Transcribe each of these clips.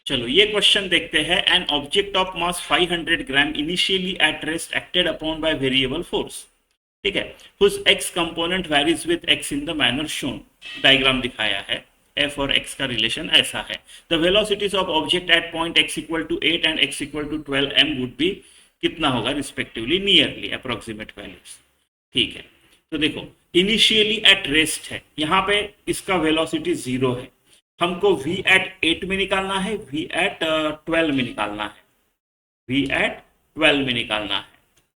चलो ये क्वेश्चन देखते हैं। An object of mass 500 gram initially at rest acted upon by variable force, ठीक है, whose x component varies with x in the manner shown. Diagram दिखाया है, f और x का रिलेशन ऐसा है। The velocities of object at point x equal to 8 and x equal to 12 m would be, कितना होगा रिस्पेक्टिवली, नियरली अप्रोक्सीमेट वैल्यूज। ठीक है, तो देखो इनिशियली एट रेस्ट है, यहाँ पे इसका वेलोसिटी 0 है, हमको v एट 8 में निकालना है, v एट 12 में निकालना है, v एट 12 में निकालना है,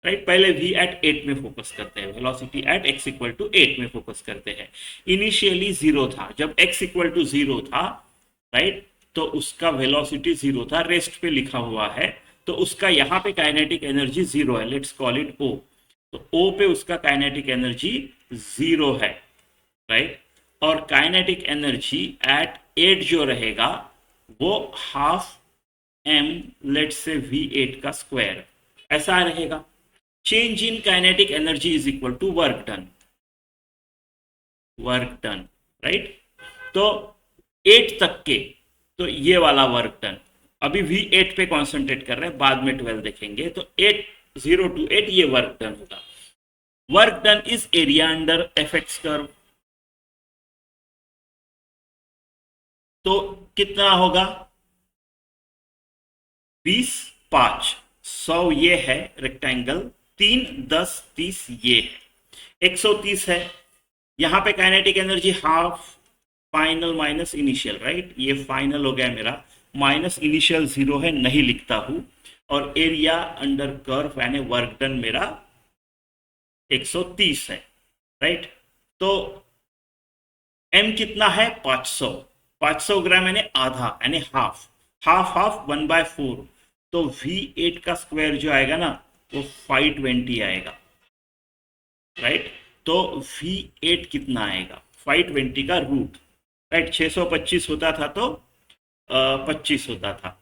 राइट। पहले v एट 8 में फोकस करते हैं, velocity at x equal to 8 में फोकस करते हैं। इनिशियली 0 था, जब x इक्वल टू 0 था, राइट, तो उसका वेलोसिटी 0 था, रेस्ट पे लिखा हुआ है, तो उसका यहाँ पे काइनेटिक एनर्जी 0 है, लेट्स कॉल इट O। तो O पे उसका काइनेटिक एनर्जी 0 है, राइट। और काइनेटिक एनर्जी एट 8 जो रहेगा वो half m let's say v8 का स्क्वायर, ऐसा रहेगा। Change in kinetic energy is equal to work done, right. तो 8 तक के, तो ये वाला वर्क डन, अभी v8 पे कॉन्सेंट्रेट कर रहे हैं, बाद में 12 देखेंगे, तो 8 0 to 8 ये वर्क डन होगा। Work done is area under fx curve, तो कितना होगा 20 5 100 ये है रेक्टेंगल, 3 10 30 ये है, 130 है। यहाँ पे kinetic energy half final minus initial, right, ये फाइनल हो गया मेरा, माइनस इनिशियल 0 है, नहीं लिखता हूं, और एरिया अंडर कर्व यानी वर्क डन मेरा 130 है, राइट। तो m कितना है 500 ग्राम यानी आधा, यानी हाफ, हाफ 1/4, तो v8 का स्क्वायर जो आएगा ना वो 520 आएगा, राइट। तो v8 कितना आएगा 520 का रूट, राइट। 625 होता था तो 25 होता था,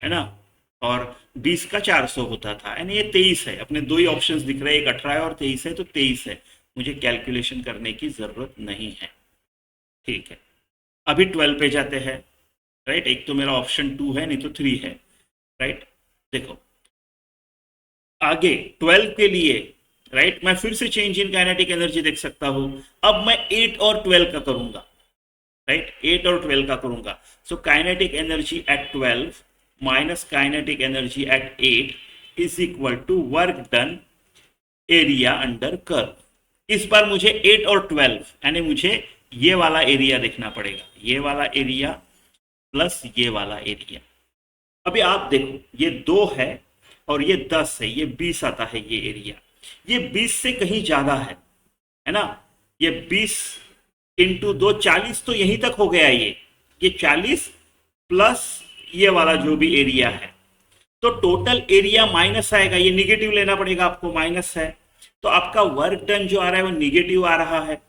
है ना, और 20 का 400 होता था, यानी ये 23 है। अपने दो ही ऑप्शंस दिख रहे हैं, एक 18 है और 23 है, तो 23 है, मुझे कैलकुलेशन करने की जरूरत नहीं है। ठीक है, अभी 12 पे जाते हैं, राइट। एक तो मेरा ऑप्शन 2 है, नहीं तो 3 है, राइट। देखो आगे 12 के लिए, राइट, मैं फिर से चेंज इन काइनेटिक एनर्जी देख सकता हूं। अब मैं 8 और 12 का करूंगा, राइट, 8 और 12 का करूंगा। So kinetic energy at 12 minus kinetic energy at 8 is equal to work done area under curve. इस बार मुझे 8 और 12 यानी मुझे ये वाला एरिया देखना पड़ेगा, ये वाला एरिया प्लस ये वाला एरिया। अभी आप देखो ये 2 है और ये 10 है, ये 20 आता है ये एरिया, ये 20 से कहीं ज्यादा है ना, ये 20 इंटू 2 40 तो यहीं तक हो गया, ये 40 प्लस ये वाला जो भी एरिया है, तो टोटल एरिया माइनस आएगा, ये निगेटिव लेना पड़ेगा आपको, माइनस है, तो आपका वर्क डन जो आ रहा है वो निगेटिव आ रहा है,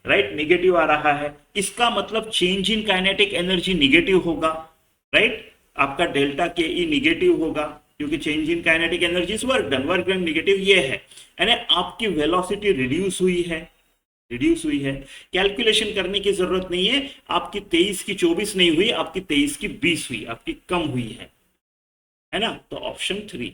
राइट, निगेटिव आ रहा है। इसका मतलब change in kinetic energy negative होगा, राइट, आपका डेल्टा के ई निगेटिव होगा, क्योंकि change in kinetic energy is work done negative ये है, यानी आपकी वेलोसिटी रिड्यूस हुई है, कैलकुलेशन करने की जरूरत नहीं है, आपकी 23 की 24 नहीं हुई, आपकी 23 की 20 हुई, आपकी कम हुई है ना। तो ऑप्शन 3